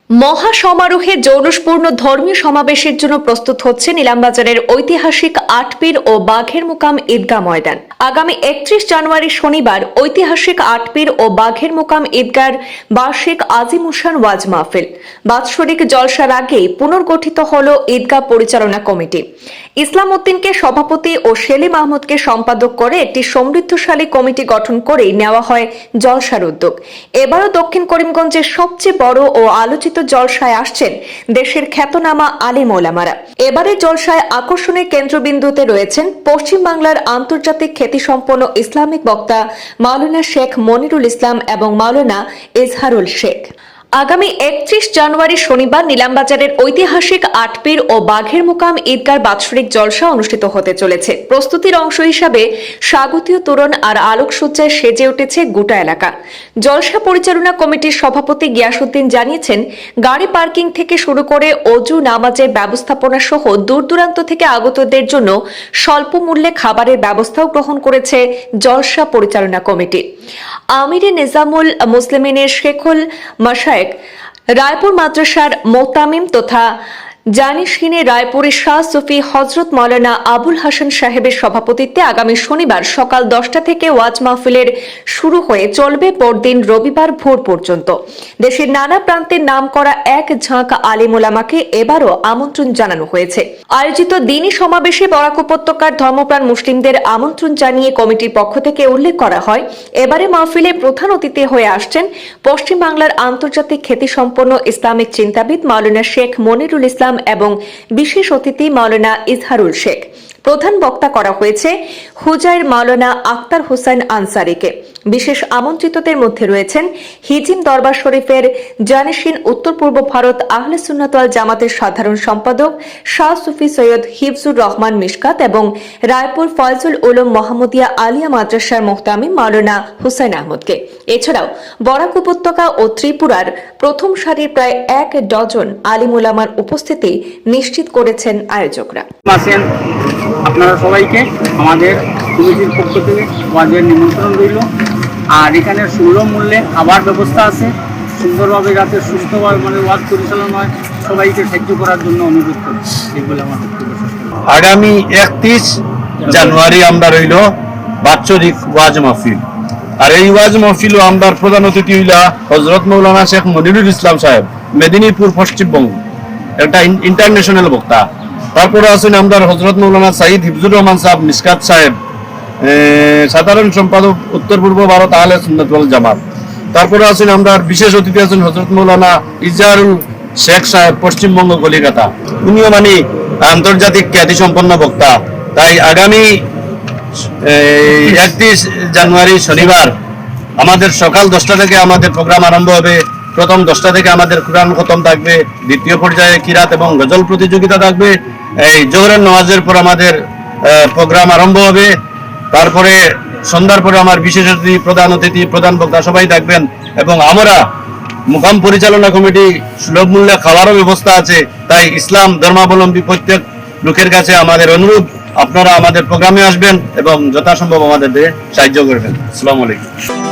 মহা সমারোহে জৌলুসপূর্ণ ধর্মীয় সমাবেশের জন্য প্রস্তুত হচ্ছে নিলামবাজারের ঐতিহাসিক আটপীর ও বাঘের মুকাম ঈদগাহ ময়দান। আগামী 31 জানুয়ারি শনিবার ঐতিহাসিক আটপীর ও বাঘের মুকাম ঈদগাহর বার্ষিক আজিমুশান ওয়াজ মাহফিল বাৎসরিক জলসার আগেই পুনর্গঠিত হল ঈদগাহ পরিচালনা কমিটি। ইসলাম উদ্দিনকে সভাপতি ও সেলিম আহমদকে সম্পাদক করে একটি সমৃদ্ধশালী কমিটি গঠন করেই নেওয়া হয় জলসার উদ্যোগ। এবারও দক্ষিণ করিমগঞ্জের সবচেয়ে বড় ও আলোচিত জলসায় আসছেন দেশের খ্যাতনামা আলিম ওলামারা। এবারে জলসায় আকর্ষণের কেন্দ্রবিন্দুতে রয়েছেন পশ্চিম বাংলার আন্তর্জাতিক খ্যাতিসম্পন্ন ইসলামিক বক্তা মাওলানা শেখ মনিরুল ইসলাম এবং মাওলানা ইজহারুল শেখ। আগামী 31 জানুয়ারি শনিবার নিলামবাজারের ঐতিহাসিক আটপীর ও বাঘের মুকাম ঈদগাহর বাৎসরিক জলসা অনুষ্ঠিত হতে চলেছে। প্রস্তুতির অংশ হিসাবে স্বাগতীয় তোরণ আর আলোকসজ্জায় সেজে উঠেছে গোটা এলাকা। জলসা পরিচালনা কমিটির সভাপতি গিয়াসউদ্দিন জানিয়েছেন, গাড়ি পার্কিং থেকে শুরু করে অজু নামাজের ব্যবস্থাপনা সহ দূর দূরান্ত থেকে আগতদের জন্য স্বল্প মূল্যে খাবারের ব্যবস্থাও গ্রহণ করেছে জলসা পরিচালনা কমিটি। আমিরে নিজামুল মুসলিমিনের শেখুল মাশায়েখ রায়পুর মাদ্রাসার মোতামিম তথা জানিশিনে রায়পুরের শাহ সুফি হযরত মাওলানা আবুল হাসান সাহেবের সভাপতিত্বে আগামী শনিবার সকাল 10টা থেকে ওয়াজ মাহফিলের শুরু হয়ে চলবে পরদিন রবিবার ভোর পর্যন্ত। দেশের নানা প্রান্তের নামকরা এক ঝাঁক আলিম ওলামাকে এবারও আমন্ত্রণ জানানো হয়েছে। আয়োজিত দিনী সমাবেশে বরাক উপত্যকার ধর্মপ্রাণ মুসলিমদের আমন্ত্রণ জানিয়ে কমিটির পক্ষ থেকে উল্লেখ করা হয়, এবারে মাহফিলে প্রধান অতিথি হয়ে আসছেন পশ্চিম বাংলার আন্তর্জাতিক খ্যাতিসম্পন্ন ইসলামিক চিন্তাবিদ মাওলানা শেখ মনিরুল ইসলাম এবং বিশেষ অতিথি মাওলানা ইজহারুল শেখ। প্রধান বক্তা করা হয়েছে হুজাইর মাওলানা আক্তার হোসেন আনসারীকে। বিশেষ আমন্ত্রিতদের মধ্যে রয়েছেন হিজিম দরবার শরীফের জানিশিন উত্তর পূর্ব ভারত আহলে সুন্নাত ওয়াল জামাতের সাধারণ সম্পাদক শাহ সুফি সৈয়দ হিফজুর রহমান মিশকাত এবং রায়পুর ফয়জুল উলুম মোহাম্মদিয়া আলিয়া মাদ্রাসার মুহতামিম মাওলানা হুসাইন আহমদকে। এছাড়াও বরাক উপত্যকা ও ত্রিপুরার প্রথম সারির প্রায় 1 ডজন আলিম উলামার উপস্থিতি নিশ্চিত করেছেন আয়োজকরা। আপনারা সবাইকে আমাদের কমিটির পক্ষ থেকে ওয়াজের নিমন্ত্রণ রইল। আর এখানে সুলভ মূল্যে খাবার ব্যবস্থা আছে, সুন্দরভাবে যাতে সুস্থভাবে ওয়াজ পরিচালনা হয়, সবাইকে সাহায্য করার জন্য অনুরোধ করি। এগুলো আমার বক্তব্য। আগামী 31 জানুয়ারি আমরা রইল বাৎসরিক ওয়াজ মাহফিল। আর এই ওয়াজ মাহফিলও আমরা প্রধান অতিথি হইলা হযরত মাওলানা শেখ মনিরুল ইসলাম সাহেব, মেদিনীপুর পশ্চিমবঙ্গ, একটা ইন্টারন্যাশনাল বক্তা। তারপরে আছেন আমরা হযরত মাওলানা সাইদ হিফজুর রহমান সাহেব মিশকাত সাহেব, সাধারণ সম্পাদক উত্তর পূর্ব ভারত আহলে সুন্নাত ওয়াল জামাত। তারপরে আছেন আমরা বিশেষ অতিথি আছেন হযরত মাওলানা ইজহারুল শেখ সাহেব, পশ্চিমবঙ্গ কলিকাতা। উনিও আন্তর্জাতিক খ্যাতিসম্পন্ন বক্তা। তাই আগামী 31 জানুয়ারি শনিবার আমাদের সকাল 10টা থেকে আমাদের প্রোগ্রাম আরম্ভ হবে। প্রথম 10টা থেকে আমাদের কুরআন খতম থাকবে, দ্বিতীয় পর্যায়ে কিরাত এবং গজল প্রতিযোগিতা থাকবে। এই জোহরের নামাজের পর আমাদের প্রোগ্রাম আরম্ভ হবে। তারপরে সন্ধ্যার পরে আমার বিশেষ অতিথি, প্রধান অতিথি, প্রধান বক্তা সবাই থাকবেন। এবং আমরা মুকাম পরিচালনা কমিটি সুলভ মূল্যে খাওয়ারও ব্যবস্থা আছে। তাই ইসলাম ধর্মাবলম্বী প্রত্যেক লোকের কাছে আমাদের অনুরোধ, আপনারা আমাদের প্রোগ্রামে আসবেন এবং যথাসম্ভব আমাদের সাহায্য করবেন। আসসালামু আলাইকুম।